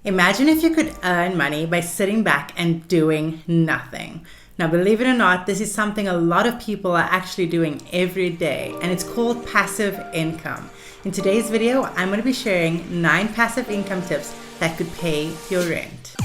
Imagine if you could earn money by sitting back and doing nothing. Now, believe it or not, this is something a lot of people are actually doing every day, and it's called passive income. In today's video, I'm going to be sharing 9 passive income tips that could pay your rent.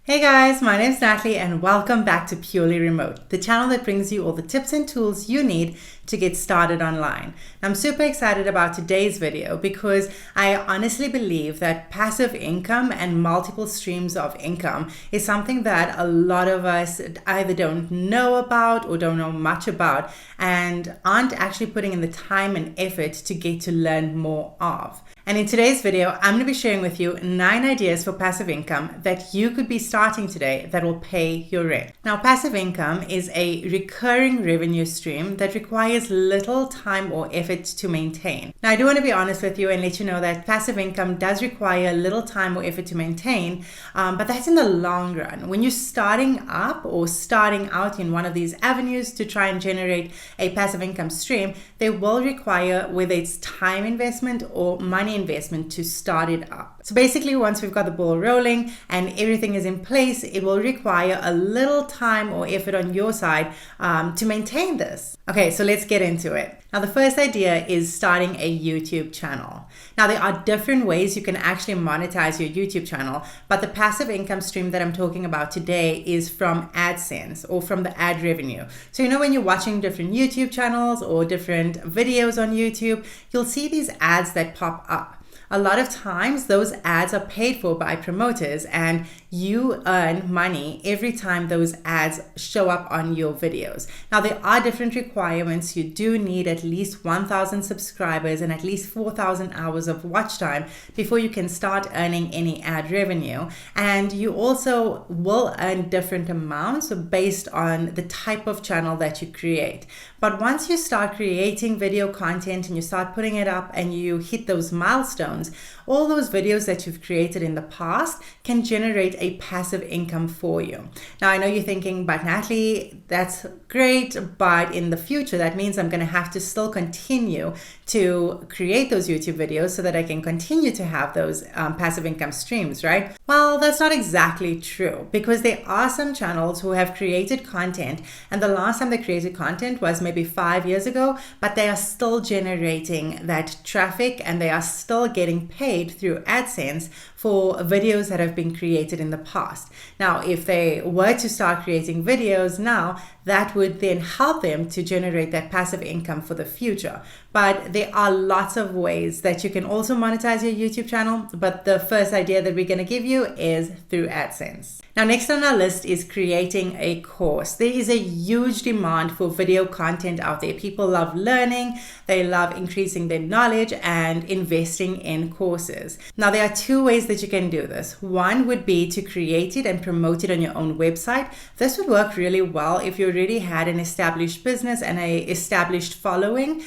Hey guys, my name is Natalie and welcome back to Purely Remote, the channel that brings you all the tips and tools you need to get started online. I'm super excited about today's video because I honestly believe that passive income and multiple streams of income is something that a lot of us either don't know about or don't know much about and aren't actually putting in the time and effort to get to learn more of. And in today's video, I'm going to be sharing with you 9 ideas for passive income that you could be starting today that will pay your rent. Now, passive income is a recurring revenue stream that requires little time or effort to maintain. Now, I do want to be honest with you and let you know that passive income does require little time or effort to maintain, but that's in the long run. When you're starting up or starting out in one of these avenues to try and generate a passive income stream, they will require, whether it's time investment or money investment, to start it up. So basically, once we've got the ball rolling and everything is in place, it will require a little time or effort on your side to maintain this. Okay, so let's get into it. Now, the first idea is starting a YouTube channel. Now, there are different ways you can actually monetize your YouTube channel, but the passive income stream that I'm talking about today is from AdSense or from the ad revenue. So, when you're watching different YouTube channels or different videos on YouTube, you'll see these ads that pop up. A lot of times those ads are paid for by promoters and you earn money every time those ads show up on your videos. Now, there are different requirements. You do need at least 1,000 subscribers and at least 4,000 hours of watch time before you can start earning any ad revenue. And you also will earn different amounts based on the type of channel that you create. But once you start creating video content and you start putting it up and you hit those milestones, all those videos that you've created in the past can generate a passive income for you. Now, I know you're thinking, but Natalie, that's great, but in the future, that means I'm going to have to still continue to create those YouTube videos so that I can continue to have those passive income streams, right? Well, that's not exactly true, because there are some channels who have created content, and the last time they created content was maybe 5 years ago, but they are still generating that traffic and they are still getting paid through AdSense for videos that have been created in the past. Now, if they were to start creating videos now, that would then help them to generate that passive income for the future. But there are lots of ways that you can also monetize your YouTube channel, but the first idea that we're going to give you is through AdSense. Now, next on our list is creating a course. There is a huge demand for video content out there. People love learning, they love increasing their knowledge and investing in courses. Now, there are 2 ways that you can do this. One would be to create it and promote it on your own website. This would work really well if you already had an established business and an established following.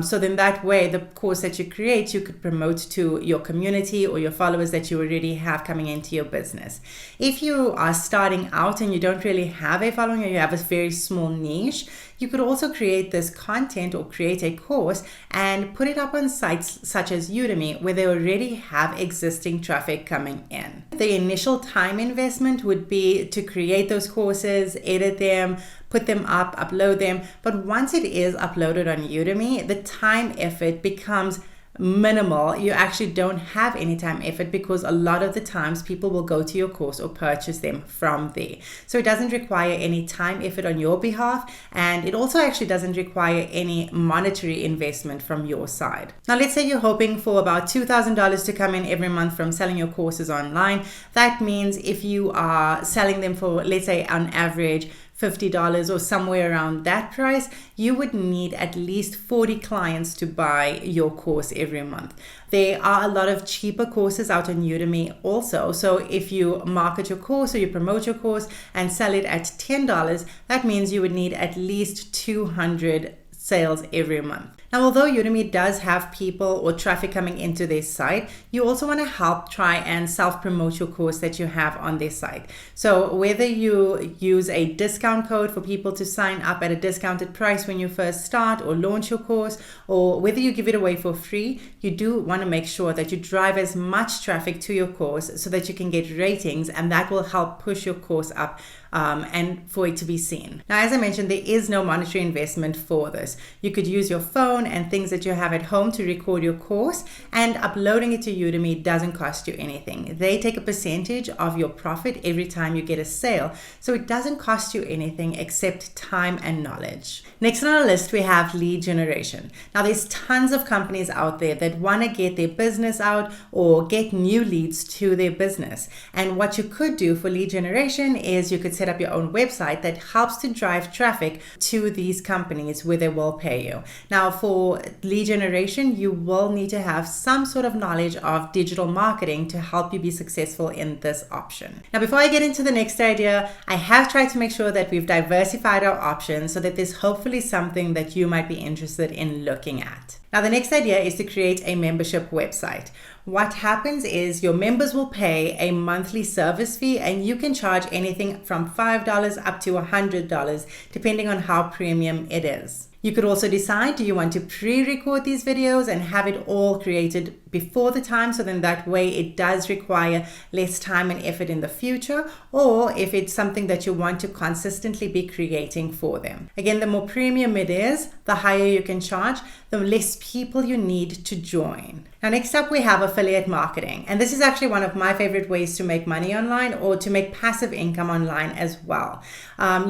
So then that way, the course that you create, you could promote to your community or your followers that you already have coming into your business. If you are starting out and you don't really have a following or you have a very small niche, you could also create this content or create a course and put it up on sites such as Udemy, where they already have existing traffic coming in. The initial time investment would be to create those courses, edit them, put them up, upload them. But once it is uploaded on Udemy, the time effort becomes minimal. You actually don't have any time effort because a lot of the times people will go to your course or purchase them from there. So it doesn't require any time effort on your behalf, and it also actually doesn't require any monetary investment from your side. Now, let's say you're hoping for about $2,000 to come in every month from selling your courses online. That means if you are selling them for, let's say, on average $50 or somewhere around that price, you would need at least 40 clients to buy your course every month. There are a lot of cheaper courses out on Udemy also. So if you market your course or you promote your course and sell it at $10, that means you would need at least 200 sales every month. Now, although Udemy does have people or traffic coming into their site, you also want to help try and self-promote your course that you have on their site. So whether you use a discount code for people to sign up at a discounted price when you first start or launch your course, or whether you give it away for free, you do want to make sure that you drive as much traffic to your course so that you can get ratings, and that will help push your course up and for it to be seen. Now, as I mentioned, there is no monetary investment for this. You could use your phone and things that you have at home to record your course, and uploading it to Udemy doesn't cost you anything. They take a percentage of your profit every time you get a sale, so it doesn't cost you anything except time and knowledge. Next on our list, we have lead generation. Now, there's tons of companies out there that want to get their business out or get new leads to their business. And what you could do for lead generation is you could set up your own website that helps to drive traffic to these companies where they will pay you. Now, for lead generation, you will need to have some sort of knowledge of digital marketing to help you be successful in this option. Now, before I get into the next idea, I have tried to make sure that we've diversified our options so that there's hopefully something that you might be interested in looking at. Now, the next idea is to create a membership website. What happens is your members will pay a monthly service fee, and you can charge anything from $5 up to $100, depending on how premium it is. You could also decide, do you want to pre-record these videos and have it all created before the time, so then that way it does require less time and effort in the future, or if it's something that you want to consistently be creating for them. Again, the more premium it is, the higher you can charge, the less people you need to join. Now, next up we have affiliate marketing, and this is actually one of my favorite ways to make money online or to make passive income online as well.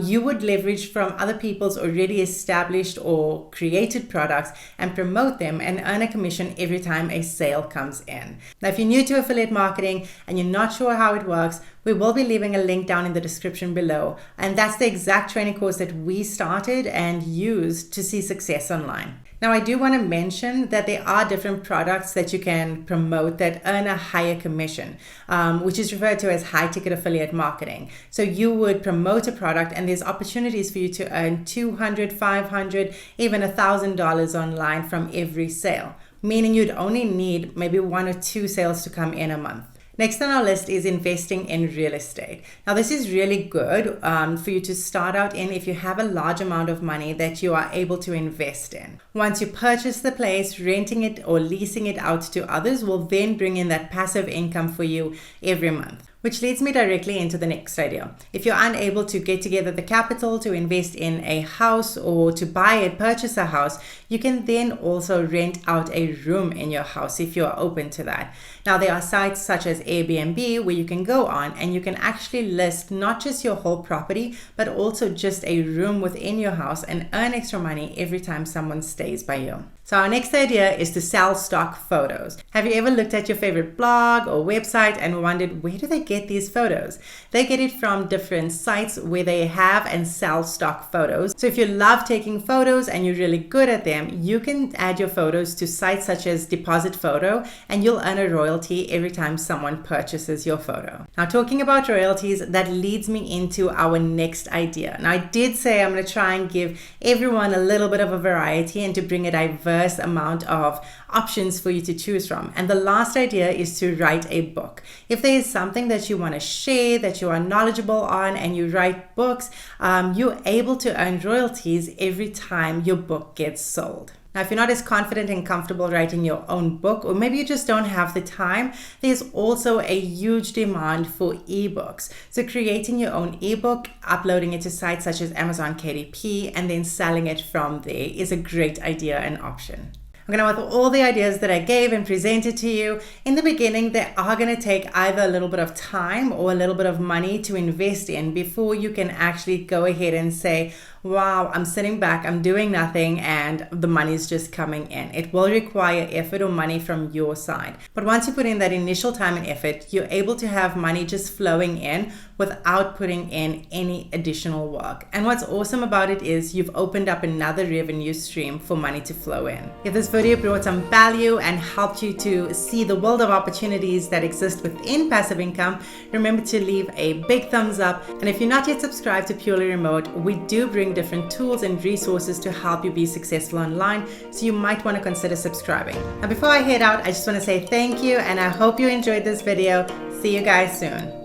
You would leverage from other people's already established or created products and promote them and earn a commission every time a sale comes in. Now, if you're new to affiliate marketing and you're not sure how it works, we will be leaving a link down in the description below, and that's the exact training course that we started and used to see success online. Now, I do want to mention that there are different products that you can promote that earn a higher commission, which is referred to as high ticket affiliate marketing. So you would promote a product and there's opportunities for you to earn $200, $500, even $1,000 online from every sale, meaning you'd only need maybe 1 or 2 sales to come in a month. Next on our list is investing in real estate. Now, this is really good for you to start out in if you have a large amount of money that you are able to invest in. Once you purchase the place, renting it or leasing it out to others will then bring in that passive income for you every month. Which leads me directly into the next idea. If you're unable to get together the capital to invest in a house or to purchase a house, you can then also rent out a room in your house if you're open to that. Now, there are sites such as Airbnb where you can go on and you can actually list not just your whole property, but also just a room within your house and earn extra money every time someone stays by you. So our next idea is to sell stock photos. Have you ever looked at your favorite blog or website and wondered, where do they get these photos? They get it from different sites where they have and sell stock photos. So if you love taking photos and you're really good at them, you can add your photos to sites such as Deposit Photo, and you'll earn a royalty every time someone purchases your photo. Now, talking about royalties, that leads me into our next idea. Now, I did say I'm going to try and give everyone a little bit of a variety and to bring a diverse amount of options for you to choose from. And the last idea is to write a book. If there is something that you want to share, that you are knowledgeable on, and you write books, you're able to earn royalties every time your book gets sold. Now, if you're not as confident and comfortable writing your own book, or maybe you just don't have the time, there's also a huge demand for ebooks. So creating your own ebook, uploading it to sites such as Amazon KDP, and then selling it from there is a great idea and option. I'm going to, with all the ideas that I gave and presented to you, in the beginning, they are going to take either a little bit of time or a little bit of money to invest in before you can actually go ahead and say, wow, I'm sitting back, I'm doing nothing, and the money's just coming in. It will require effort or money from your side. But once you put in that initial time and effort, you're able to have money just flowing in without putting in any additional work. And what's awesome about it is you've opened up another revenue stream for money to flow in. If this video brought some value and helped you to see the world of opportunities that exist within passive income, remember to leave a big thumbs up. And if you're not yet subscribed to Purely Remote, we do bring sharing different tools and resources to help you be successful online, so you might want to consider subscribing. Now before I head out, I just want to say thank you and I hope you enjoyed this video. See you guys soon.